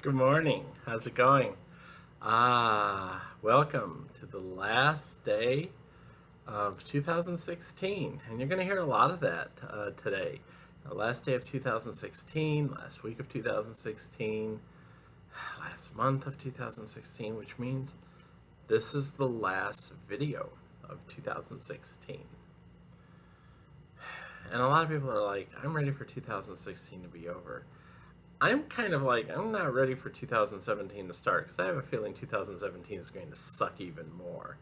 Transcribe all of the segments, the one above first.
Good morning. How's it going? Welcome to the last day of 2016. And you're going to hear a lot of that today. Last day of 2016, last week of 2016, last month of 2016, which means this is the last video of 2016. And a lot of people are like, I'm ready for 2016 to be over. I'm kind of like, I'm not ready for 2017 to start because I have a feeling 2017 is going to suck even more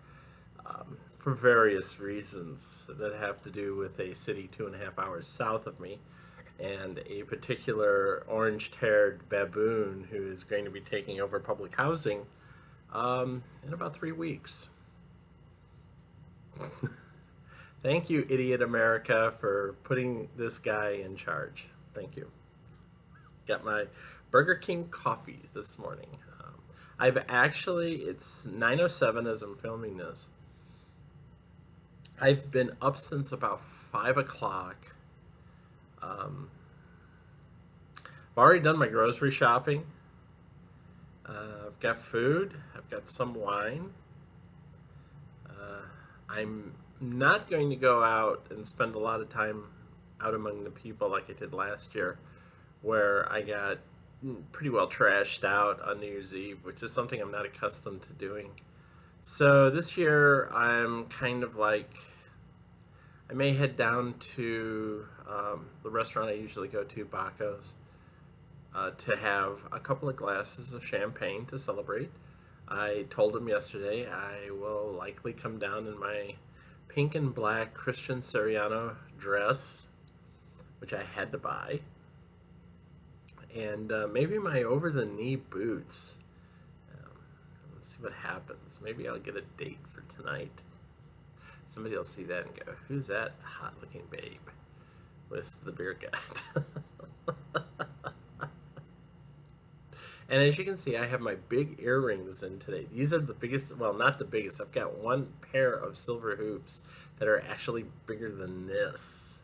for various reasons that have to do with a city 2.5 hours south of me and a particular orange-haired baboon who is going to be taking over public housing in about 3 weeks. Thank you, idiot America, for putting this guy in charge. Thank you. Got my Burger King coffee this morning. It's 9:07 as I'm filming this. I've been up since about 5 o'clock. I've already done my grocery shopping. I've got food. I've got some wine. I'm not going to go out and spend a lot of time out among the people like I did last year, where I got pretty well trashed out on New Year's Eve, which is something I'm not accustomed to doing. So this year, I'm kind of like, I may head down to the restaurant I usually go to, Baco's, to have a couple of glasses of champagne to celebrate. I told him yesterday I will likely come down in my pink and black Christian Siriano dress, which I had to buy, and maybe my over-the-knee boots. Let's see what happens. Maybe I'll get a date for tonight. Somebody will see that and go, "Who's that hot-looking babe with the beer gut?" And as you can see, I have my big earrings in today. These are the biggest, well, not the biggest. I've got one pair of silver hoops that are actually bigger than this.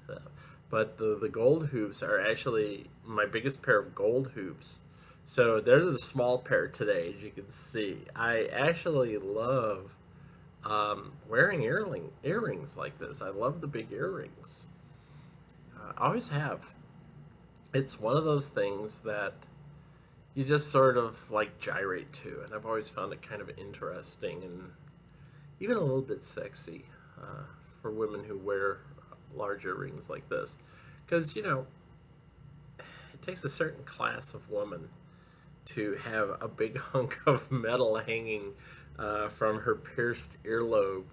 But the gold hoops are actually my biggest pair of gold hoops. So they're the small pair today, as you can see. I actually love wearing earrings like this. I love the big earrings. I always have. It's one of those things that you just sort of like gyrate to, and I've always found it kind of interesting and even a little bit sexy for women who wear large earrings like this, because it takes a certain class of woman to have a big hunk of metal hanging from her pierced earlobe,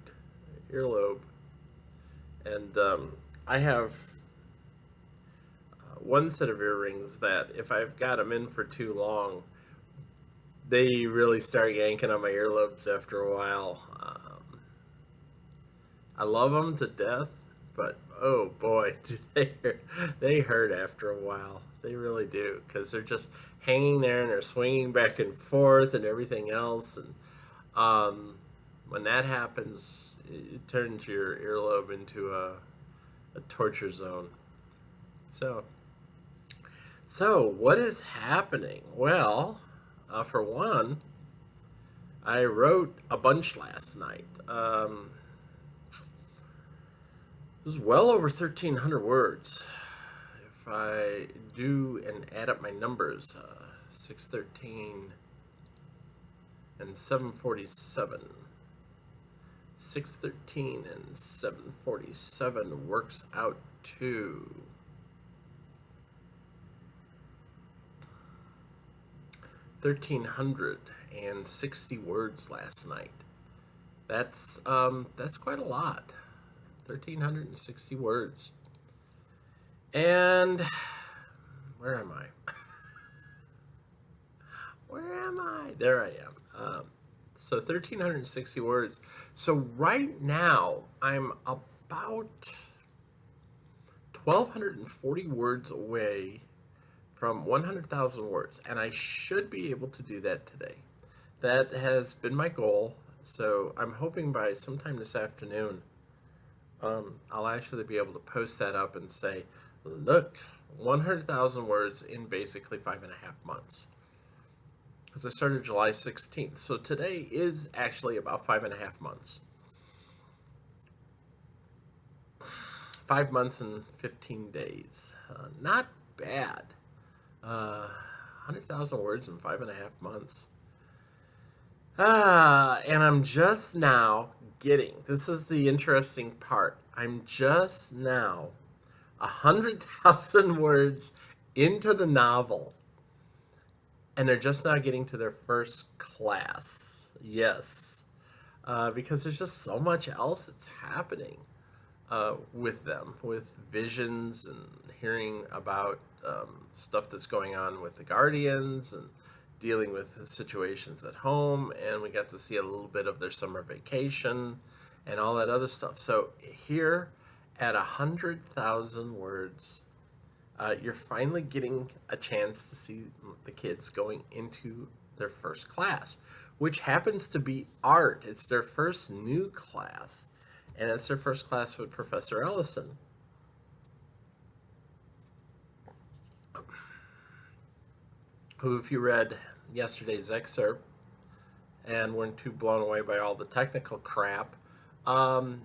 and I have one set of earrings that if I've got them in for too long, they really start yanking on my earlobes after a while. I love them to death, but oh boy, do they hurt after a while. They really do, because they're just hanging there and they're swinging back and forth and everything else. And when that happens, it turns your earlobe into a torture zone. So, what is happening? Well, for one, I wrote a bunch last night. It was well over 1,300 words. If I do and add up my numbers, 613 and 747. 613 and 747 works out to 1,360 words last night. That's quite a lot. 1,360 words. And where am I? Where am I? There I am. So 1,360 words. So right now I'm about 1,240 words away from 100,000 words, and I should be able to do that today. That has been my goal, so I'm hoping by sometime this afternoon I'll actually be able to post that up and say, look, 100,000 words in basically 5.5 months. because I started July 16th. So today is actually about 5.5 months. 5 months and 15 days. Not bad. 100,000 words in 5.5 months. And I'm just now getting, this is the interesting part. I'm just now 100,000 words into the novel, and they're just now getting to their first class. Yes. Because there's just so much else that's happening with them, with visions and hearing about stuff that's going on with the Guardians and dealing with situations at home. And we got to see a little bit of their summer vacation and all that other stuff. So here at 100,000 words, you're finally getting a chance to see the kids going into their first class, which happens to be art. It's their first new class, and it's their first class with Professor Ellison. Who, if you read yesterday's excerpt and weren't too blown away by all the technical crap,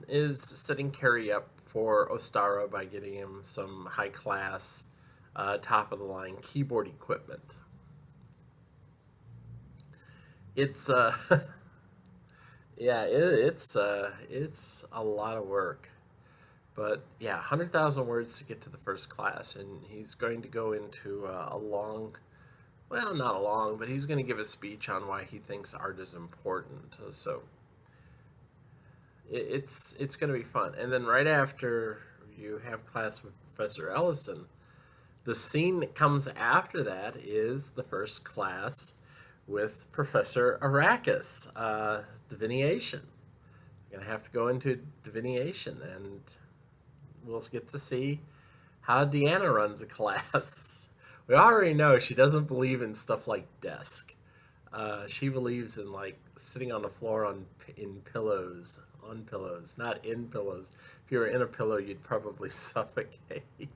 is setting Carrie up for Ostara by getting him some high class, top of the line keyboard equipment. It's yeah, it's a lot of work, but yeah, 100,000 words to get to the first class, and he's going to go into a long, well, not a long, but he's going to give a speech on why he thinks art is important. So it's going to be fun. And then right after you have class with Professor Ellison, the scene that comes after that is the first class with Professor Arrakis, divination. We're going to have to go into divination, and we'll get to see how Deanna runs a class. We already know she doesn't believe in stuff like desk. She believes in like sitting on the floor in pillows, on pillows, not in pillows. If you were in a pillow, you'd probably suffocate.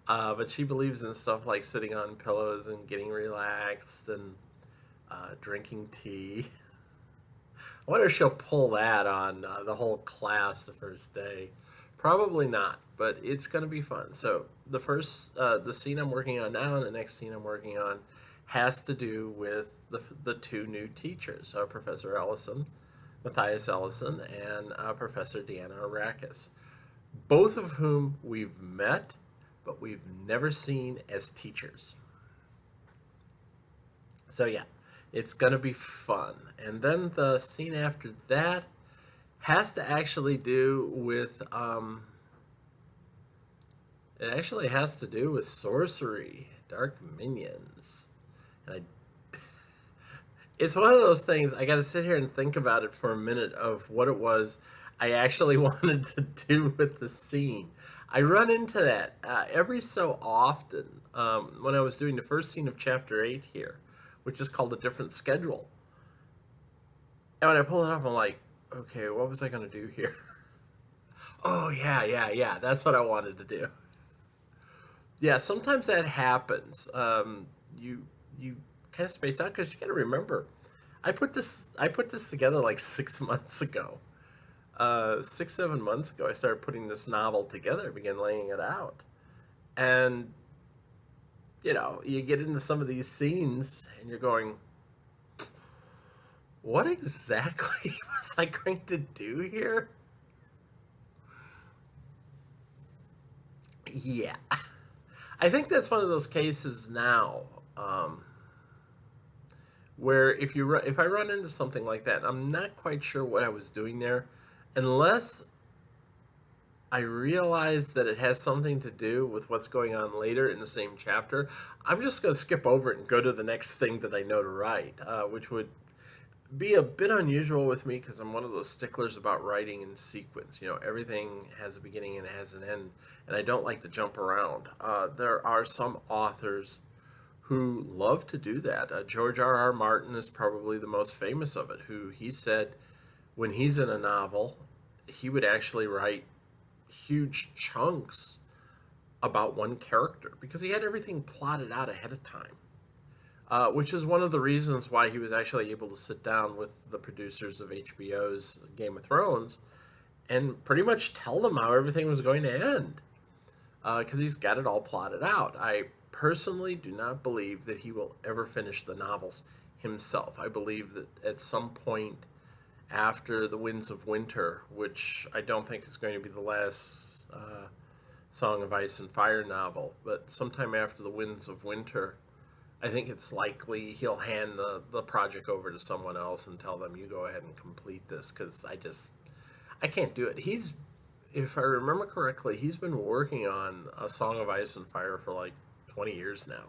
But she believes in stuff like sitting on pillows and getting relaxed and drinking tea. I wonder if she'll pull that on the whole class the first day. Probably not, but it's going to be fun. So the scene I'm working on now and the next scene I'm working on has to do with the two new teachers, Professor Ellison, Matthias Ellison, and Professor Deanna Arrakis, both of whom we've met, but we've never seen as teachers. So yeah, it's going to be fun. And then the scene after that has to actually do with it actually has to do with sorcery, dark minions. And it's one of those things I got to sit here and think about it for a minute of what it was I actually wanted to do with the scene. I run into that every so often when I was doing the first scene of chapter 8 here, which is called A Different Schedule. And when I pull it up, I'm like, okay, what was I going to do here? Oh, yeah. That's what I wanted to do. Yeah, sometimes that happens. You kind of space out because you got to remember, I put this together like 6 months ago. 6-7 months ago, I started putting this novel together. I began laying it out, and you get into some of these scenes, and you're going, what exactly was I going to do here? Yeah. I think that's one of those cases now where if I run into something like that, I'm not quite sure what I was doing there, unless I realize that it has something to do with what's going on later in the same chapter. I'm just going to skip over it and go to the next thing that I know to write, which would be a bit unusual with me because I'm one of those sticklers about writing in sequence. Everything has a beginning and it has an end, and I don't like to jump around. There are some authors who love to do that. George R.R. Martin is probably the most famous of it, who he said when he's in a novel, he would actually write huge chunks about one character because he had everything plotted out ahead of time. which is one of the reasons why he was actually able to sit down with the producers of HBO's Game of Thrones and pretty much tell them how everything was going to end, because he's got it all plotted out. I personally do not believe that he will ever finish the novels himself. I believe that at some point after The Winds of Winter, which I don't think is going to be the last Song of Ice and Fire novel, but sometime after The Winds of Winter, I think it's likely he'll hand the project over to someone else and tell them, you go ahead and complete this, because I can't do it. If I remember correctly, he's been working on A Song of Ice and Fire for like 20 years now.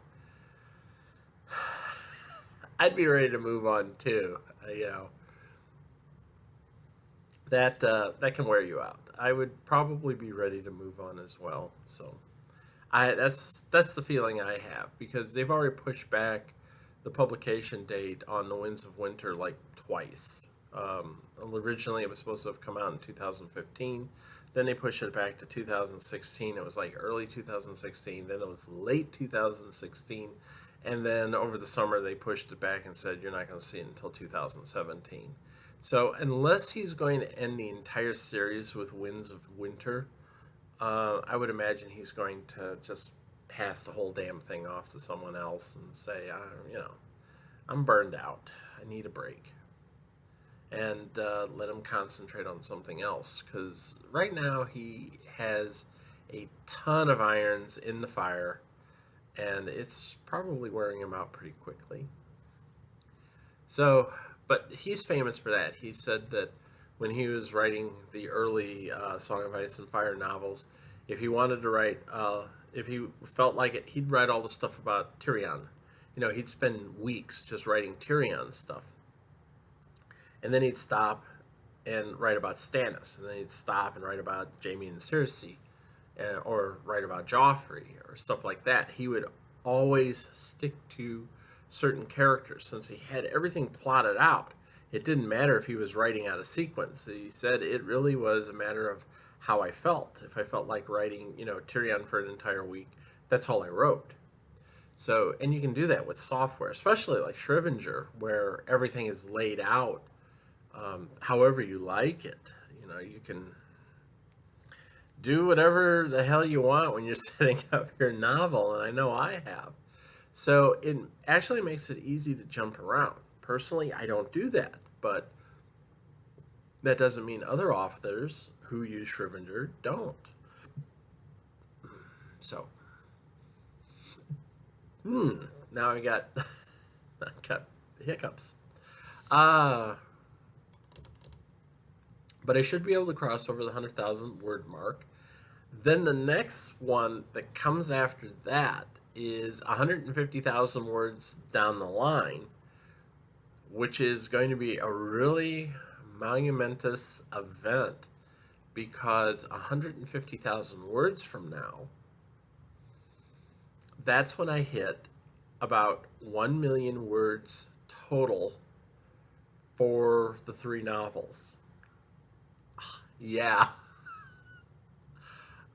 I'd be ready to move on too. That can wear you out. I would probably be ready to move on as well. So that's the feeling I have, because they've already pushed back the publication date on The Winds of Winter like twice. Originally, it was supposed to have come out in 2015. Then they pushed it back to 2016. It was like early 2016. Then it was late 2016. And then over the summer, they pushed it back and said, you're not going to see it until 2017. So unless he's going to end the entire series with Winds of Winter, I would imagine he's going to just pass the whole damn thing off to someone else and say, I'm burned out. I need a break. And let him concentrate on something else. Because right now he has a ton of irons in the fire, and it's probably wearing him out pretty quickly. So, but he's famous for that. He said that when he was writing the early Song of Ice and Fire novels, if he wanted to write, if he felt like it, he'd write all the stuff about Tyrion. He'd spend weeks just writing Tyrion stuff. And then he'd stop and write about Stannis. And then he'd stop and write about Jaime and Cersei, or write about Joffrey, or stuff like that. He would always stick to certain characters, since he had everything plotted out. It didn't matter if he was writing out a sequence. He said it really was a matter of how I felt. If I felt like writing, Tyrion for an entire week, that's all I wrote. So, and you can do that with software, especially like Shrivinger, where everything is laid out however you like it. You can do whatever the hell you want when you're setting up your novel, and I know I have. So it actually makes it easy to jump around. Personally, I don't do that, but that doesn't mean other authors who use Shrivinger don't. So, now I got hiccups. But I should be able to cross over the 100,000 word mark. Then the next one that comes after that is 150,000 words down the line, which is going to be a really monumentous event, because 150,000 words from now, that's when I hit about 1 million words total for the 3 novels. Yeah.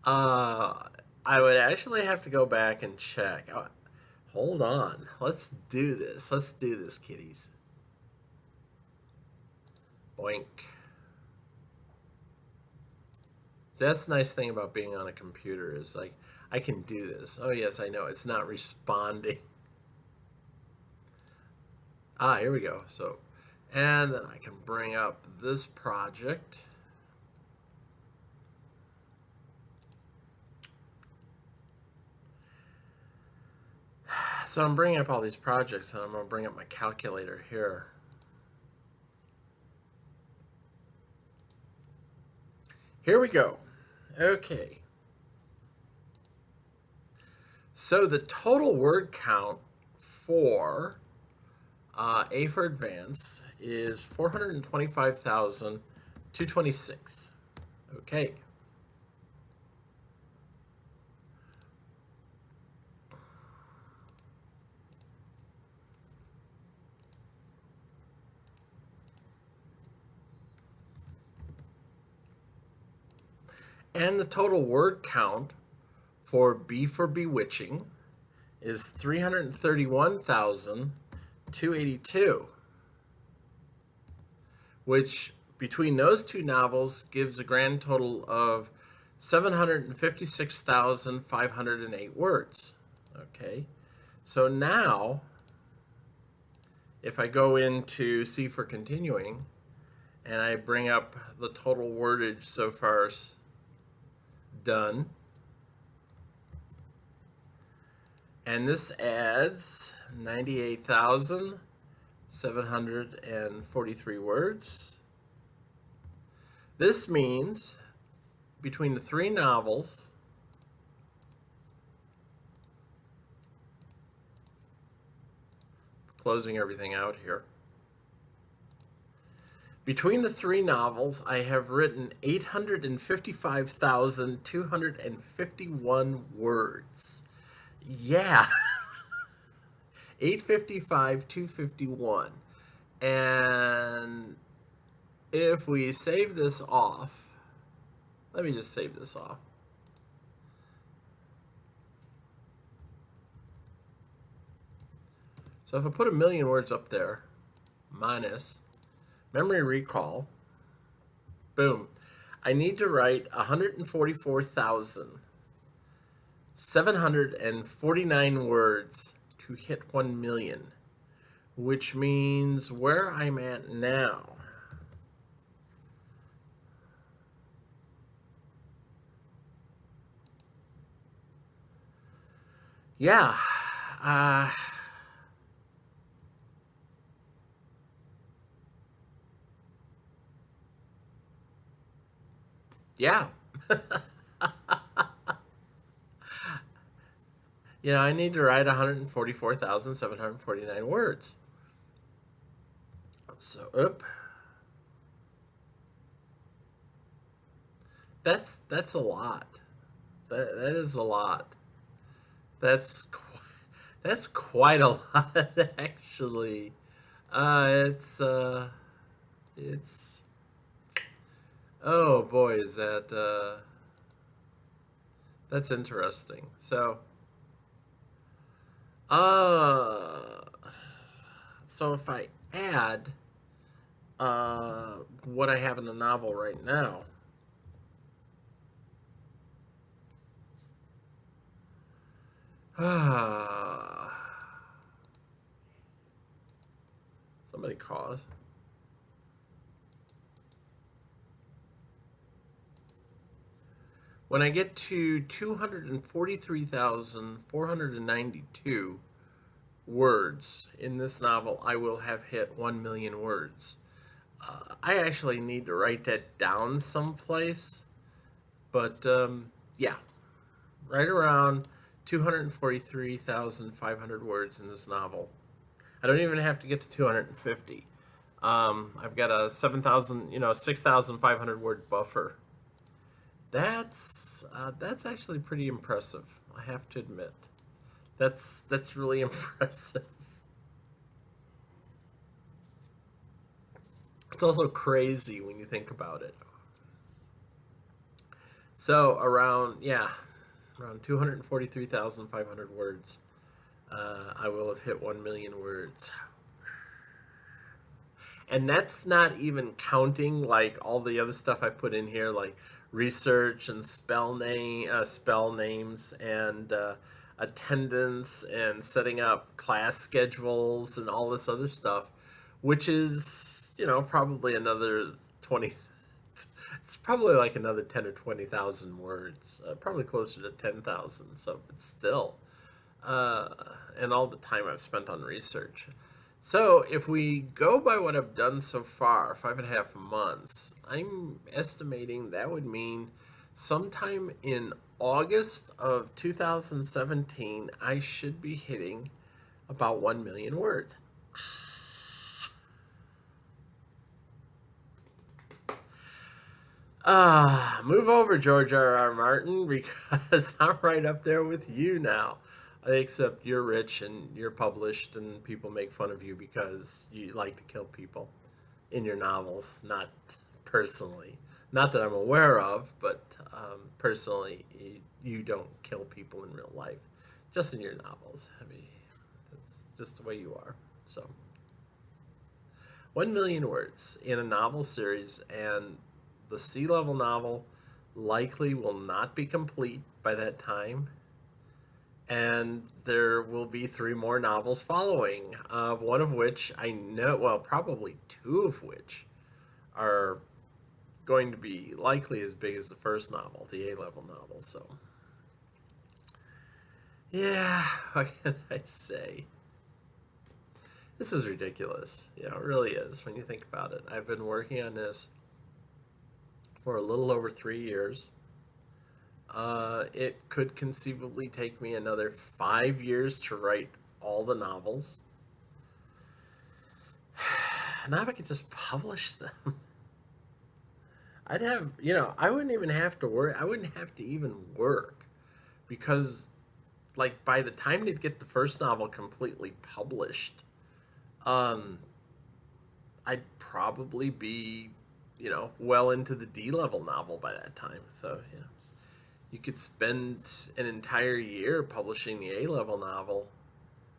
I would actually have to go back and check. Hold on. Let's do this. Let's do this, kiddies. Boink. So that's the nice thing about being on a computer, is like, I can do this. Oh, yes, I know. It's not responding. Here we go. So, and then I can bring up this project. So I'm bringing up all these projects, and I'm going to bring up my calculator here. Here we go. Okay. So the total word count for A for Advance is 425,226. Okay. And the total word count for B for Bewitching is 331,282, which between those two novels gives a grand total of 756,508 words. Okay, so now if I go into C for continuing and I bring up the total wordage so far done, and this adds 98,743 words. This means between the three novels, closing everything out here, between the three novels, I have written 855,251 words. Yeah. 855, 251. And if we save this off, let me just save this off. So if I put 1,000,000 words up there, minus memory recall, boom, I need to write 144,749 words to hit 1,000,000, which means where I'm at now, yeah, yeah. I need to write 144,749 words. So, that's a lot. That is a lot. That's quite a lot, actually. It's oh boy, is that's interesting. So, so if I add what I have in the novel right now, somebody cause. When I get to 243,492 words in this novel, I will have hit 1,000,000 words. I actually need to write that down someplace, but yeah, right around 243,500 words in this novel. I don't even have to get to 250. I've got a 7,000, 6,500 word buffer. That's actually pretty impressive, I have to admit. That's really impressive. It's also crazy when you think about it. So around 243,500 words, I will have hit 1,000,000 words. And that's not even counting like all the other stuff I put in here, like research and spell names and attendance and setting up class schedules and all this other stuff, which is probably another 20. It's probably like another 10 or 20,000 words, probably closer to 10,000. So it's still, and all the time I've spent on research. So if we go by what I've done so far, 5.5 months, I'm estimating that would mean sometime in August of 2017, I should be hitting about 1,000,000 words. Move over, George R.R. Martin, because I'm right up there with you now. Except you're rich and you're published, and people make fun of you because you like to kill people in your novels. Not personally, not that I'm aware of, but personally, you don't kill people in real life. just in your novels. I mean, that's just the way you are. So, 1 million words in a novel series, and the Sea Level novel likely will not be complete by that time. And there will be three more novels following, one of which I know, well, probably two of which are going to be likely as big as the first novel, the A level novel. So, yeah, what can I say? This is ridiculous. Yeah, it really is when you think about it. I've been working on this for a little over 3 years. It could conceivably take me another 5 years to write all the novels. Now if I could just publish them, I'd have, I wouldn't even have to work. I wouldn't have to even work because, like, by the time they'd get the first novel completely published, um, I'd probably be, well into the D level novel by that time. So, you could spend an entire year publishing the A level novel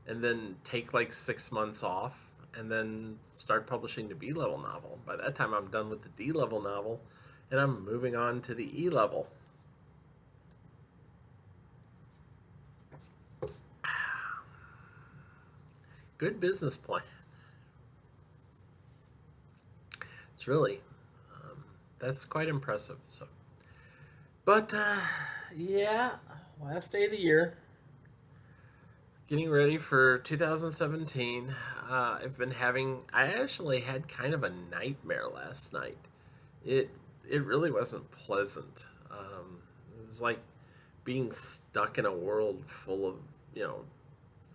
and then take like 6 months off and then start publishing the B level novel. By that time, I'm done with the D level novel and I'm moving on to the E level. Good business plan. It's really, that's quite impressive. So, but yeah, last day of the year, getting ready for 2017. I actually had kind of a nightmare last night. It it really wasn't pleasant. It was like being stuck in a world full of, you know,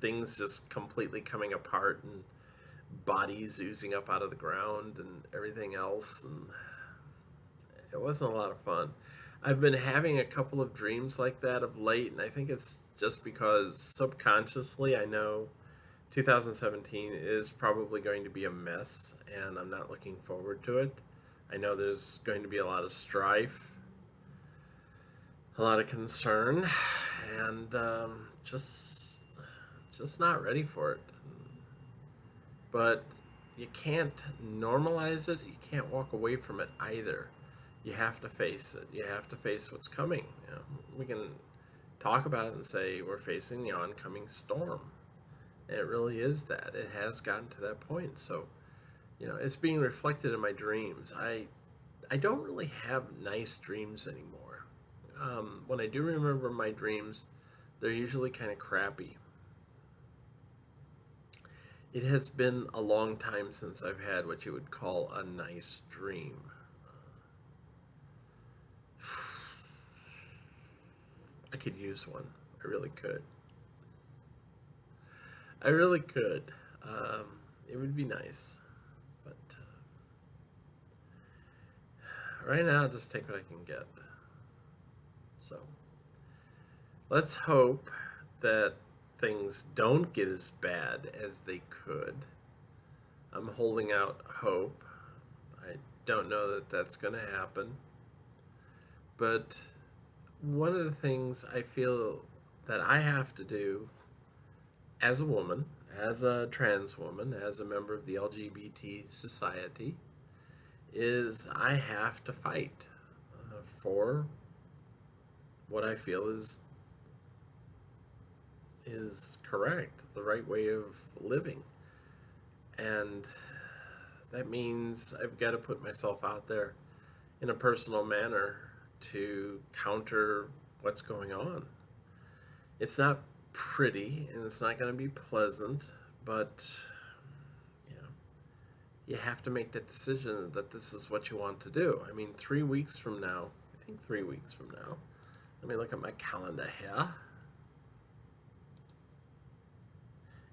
things just completely coming apart and bodies oozing up out of the ground and everything else. And it wasn't a lot of fun. I've been having a couple of dreams like that of late, and I think it's just because subconsciously I know 2017 is probably going to be a mess, and I'm not looking forward to it. I know there's going to be a lot of strife, a lot of concern, and just not ready for it. But you can't normalize it. You can't walk away from it either. You have to face it. You have to face what's coming. You know, we can talk about it and say we're facing the oncoming storm. And it really is that. It has gotten to that point. So, it's being reflected in my dreams. I don't really have nice dreams anymore. When I do remember my dreams, they're usually kind of crappy. It has been a long time since I've had what you would call a nice dream. I could use one. I really could. I really could. It would be nice. But right now, I'll just take what I can get. So let's hope that things don't get as bad as they could. I'm holding out hope. I don't know that that's going to happen. But one of the things I feel that I have to do as a woman, as a trans woman, as a member of the LGBT society, is I have to fight for what I feel is correct, the right way of living. And that means I've got to put myself out there in a personal manner to counter what's going on. It's not pretty and it's not going to be pleasant, but you have to make that decision that this is what you want to do. I mean, 3 weeks from now, I think 3 weeks from now, let me look at my calendar here.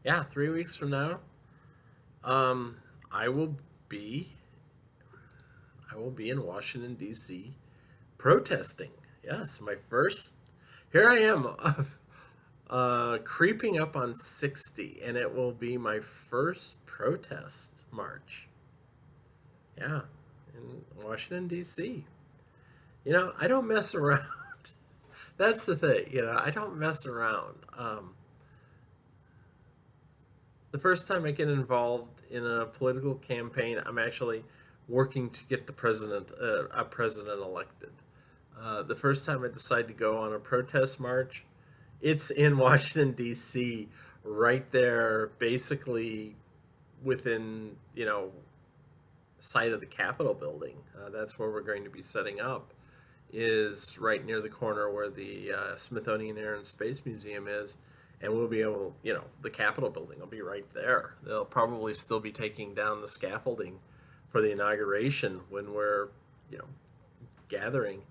Yeah, 3 weeks from now, I will be in Washington D.C. protesting. Yes, my first. Here I am, creeping up on 60, and it will be my first protest march. Yeah, in Washington D.C. I don't mess around. That's the thing, I don't mess around. The first time I get involved in a political campaign, I'm actually working to get a president elected. The first time I decide to go on a protest march, it's in Washington D.C., right there, basically within sight of the Capitol building. That's where we're going to be setting up. Is right near the corner where the Smithsonian Air and Space Museum is, and we'll be able, the Capitol building will be right there. They'll probably still be taking down the scaffolding for the inauguration when we're, gathering.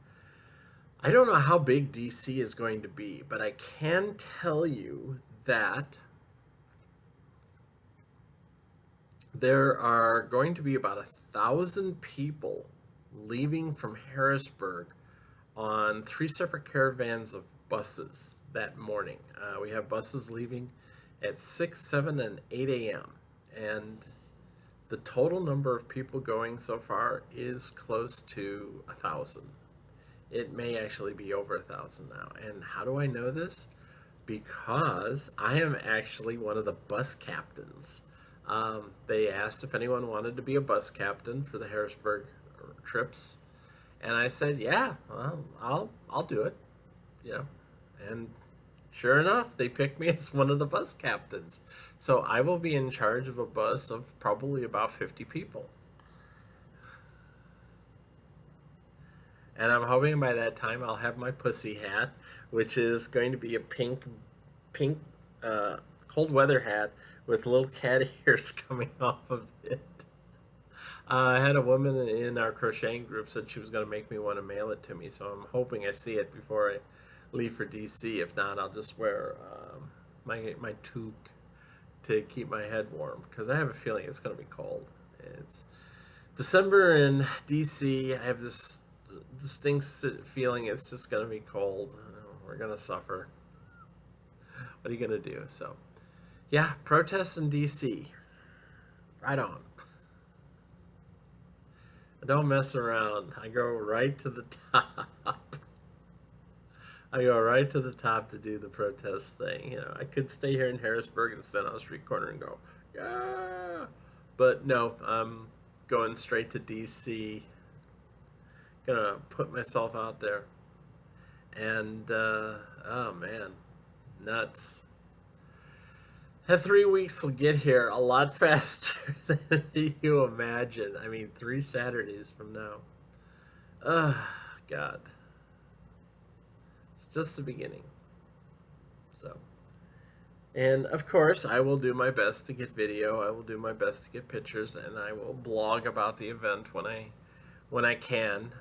I don't know how big DC is going to be, but I can tell you that there are going to be about 1,000 people leaving from Harrisburg on 3 separate caravans of buses that morning. We have buses leaving at 6, 7, and 8 a.m. And the total number of people going so far is close to 1,000. It may actually be over 1,000 now. And how do I know this? Because I am actually one of the bus captains. They asked if anyone wanted to be a bus captain for the Harrisburg trips, and I said, "Yeah, well, I'll do it." And sure enough, they picked me as one of the bus captains. So I will be in charge of a bus of probably about 50 people. And I'm hoping by that time I'll have my pussy hat, which is going to be a pink cold weather hat with little cat ears coming off of it. I had a woman in our crocheting group said she was going to make me one and mail it to me, so I'm hoping I see it before I leave for DC. If not, I'll just wear my toque to keep my head warm, because I have a feeling it's going to be cold. It's December in DC. I have this distinct feeling it's just going to be cold. We're going to suffer. What are you going to do? So, yeah, protests in DC. Right on. I don't mess around. I go right to the top. I go right to the top to do the protest thing. I could stay here in Harrisburg and stand on a street corner and go, yeah. But no, I'm going straight to DC. Gonna put myself out there. And, oh man, nuts. That 3 weeks will get here a lot faster than you imagine. I mean, 3 Saturdays from now. God. It's just the beginning. So, and of course, I will do my best to get video. I will do my best to get pictures, and I will blog about the event when I can.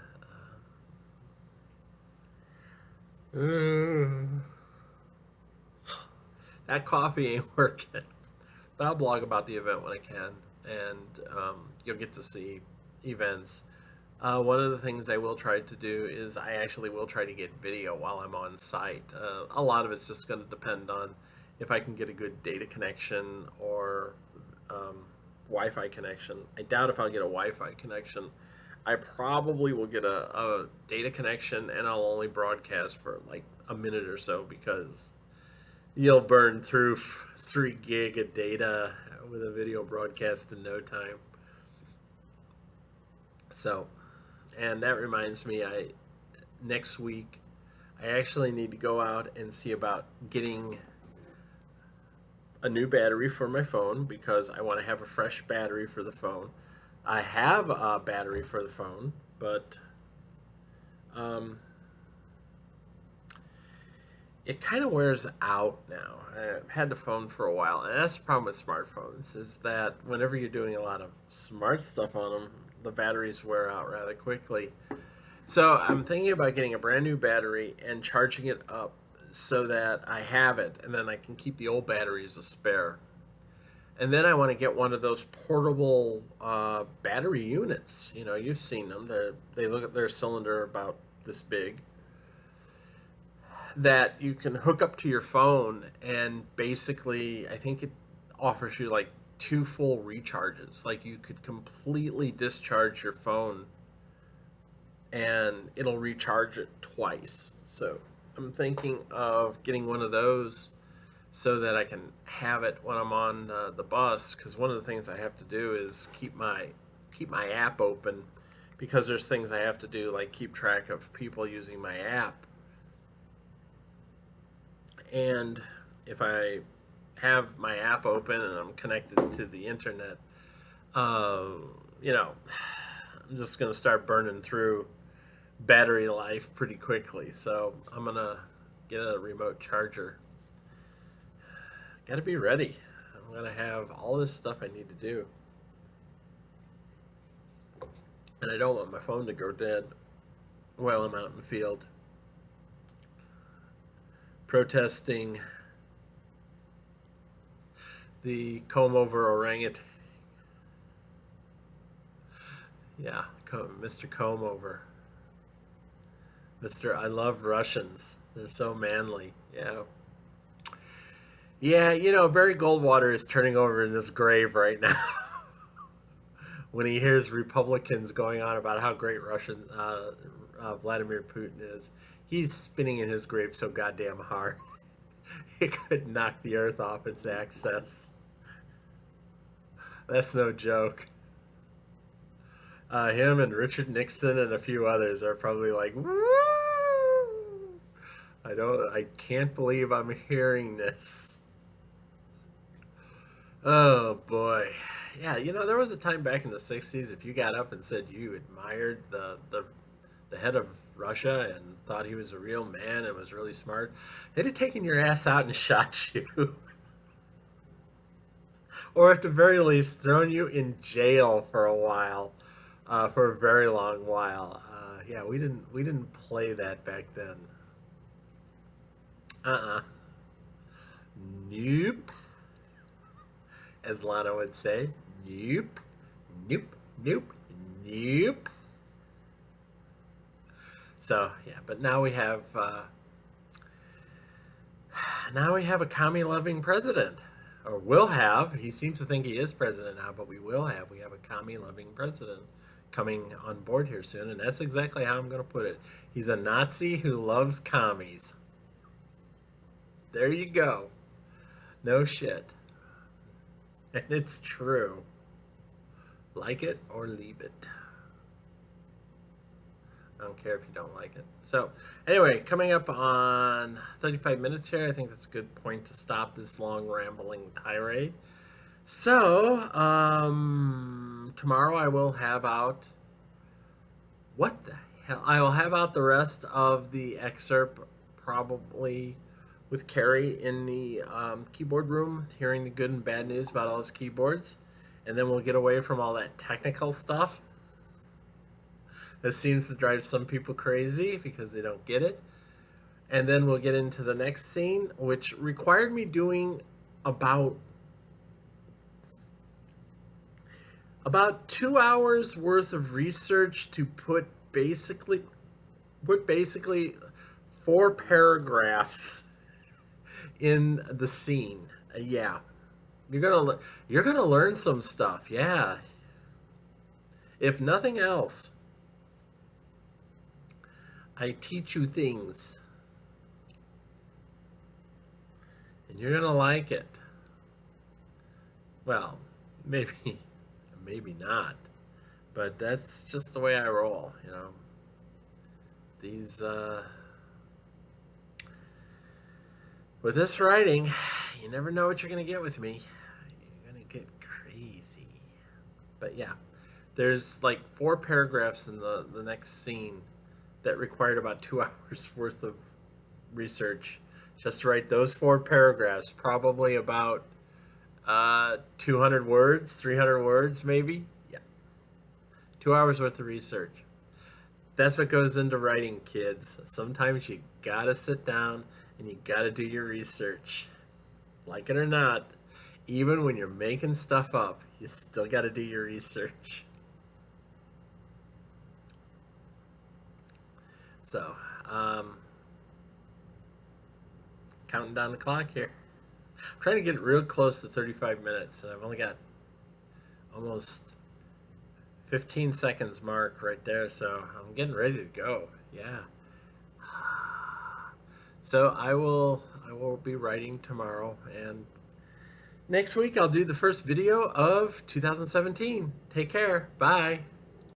That coffee ain't working, but I'll blog about the event when I can, and you'll get to see events. One of the things I will try to do is I actually will try to get video while I'm on site. A lot of it's just going to depend on if I can get a good data connection or Wi-Fi connection. I doubt if I'll get a Wi-Fi connection. I probably will get a data connection, and I'll only broadcast for like a minute or so, because you'll burn through 3 gig of data with a video broadcast in no time. So, and that reminds me, next week I actually need to go out and see about getting a new battery for my phone, because I want to have a fresh battery for the phone. I have a battery for the phone, but it kind of wears out now. I've had the phone for a while, and that's the problem with smartphones, is that whenever you're doing a lot of smart stuff on them, the batteries wear out rather quickly. So I'm thinking about getting a brand new battery and charging it up so that I have it, and then I can keep the old battery as a spare. And then I want to get one of those portable battery units. You've seen them. They look at their cylinder about this big, that you can hook up to your phone, and basically I think it offers you like 2 full recharges. Like, you could completely discharge your phone and it'll recharge it twice. So I'm thinking of getting one of those so that I can have it when I'm on the bus. Because one of the things I have to do is keep my app open, because there's things I have to do like keep track of people using my app. And if I have my app open and I'm connected to the internet, uh, you know, I'm just gonna start burning through battery life pretty quickly. So I'm gonna get a remote charger. Got to be ready. I'm gonna have all this stuff I need to do, and I don't want my phone to go dead while I'm out in the field protesting the comb over orangutan. Yeah, Mr. Comb over. Mr. I love Russians. They're so manly. Yeah. Yeah, Barry Goldwater is turning over in his grave right now when he hears Republicans going on about how great Vladimir Putin is. He's spinning in his grave so goddamn hard. It could knock the earth off its axis. That's no joke. Him and Richard Nixon and a few others are probably like, woo! I can't believe I'm hearing this. Oh boy. Yeah, there was a time back in the 60s, if you got up and said you admired the head of Russia and thought he was a real man and was really smart, they'd have taken your ass out and shot you. Or at the very least, thrown you in jail for a while, for a very long while. Yeah, we didn't play that back then. Uh-uh. Nope. As Lana would say, nope, nope, nope, nope. So yeah, but now we have a commie-loving president, or will have. He seems to think he is president now, but we have a commie-loving president coming on board here soon, and that's exactly how I'm going to put it. He's a Nazi who loves commies. There you go. No shit. And it's true. Like it or leave it. I don't care if you don't like it. So, anyway, coming up on 35 minutes here, I think that's a good point to stop this long rambling tirade. So, tomorrow I will have out. What the hell? I will have out the rest of the excerpt, probably with Carrie in the keyboard room, hearing the good and bad news about all his keyboards. And then we'll get away from all that technical stuff that seems to drive some people crazy because they don't get it. And then we'll get into the next scene, which required me doing about 2 hours worth of research to put basically 4 paragraphs in the scene. Yeah, you're gonna learn some stuff. Yeah, if nothing else, I teach you things, and you're gonna like it. Well, maybe not, but that's just the way I roll. These with this writing, you never know what you're going to get with me. You're going to get crazy. But yeah, there's like 4 paragraphs in the next scene that required about 2 hours worth of research just to write those 4 paragraphs. Probably about 200 words, 300 words maybe. Yeah. 2 hours worth of research. That's what goes into writing, kids. Sometimes you gotta sit down and you gotta do your research. Like it or not, even when you're making stuff up, you still gotta do your research. So, counting down the clock here. I'm trying to get real close to 35 minutes, and I've only got almost 15 seconds mark right there, so I'm getting ready to go. Yeah. So I will be writing tomorrow, and next week I'll do the first video of 2017. Take care. Bye.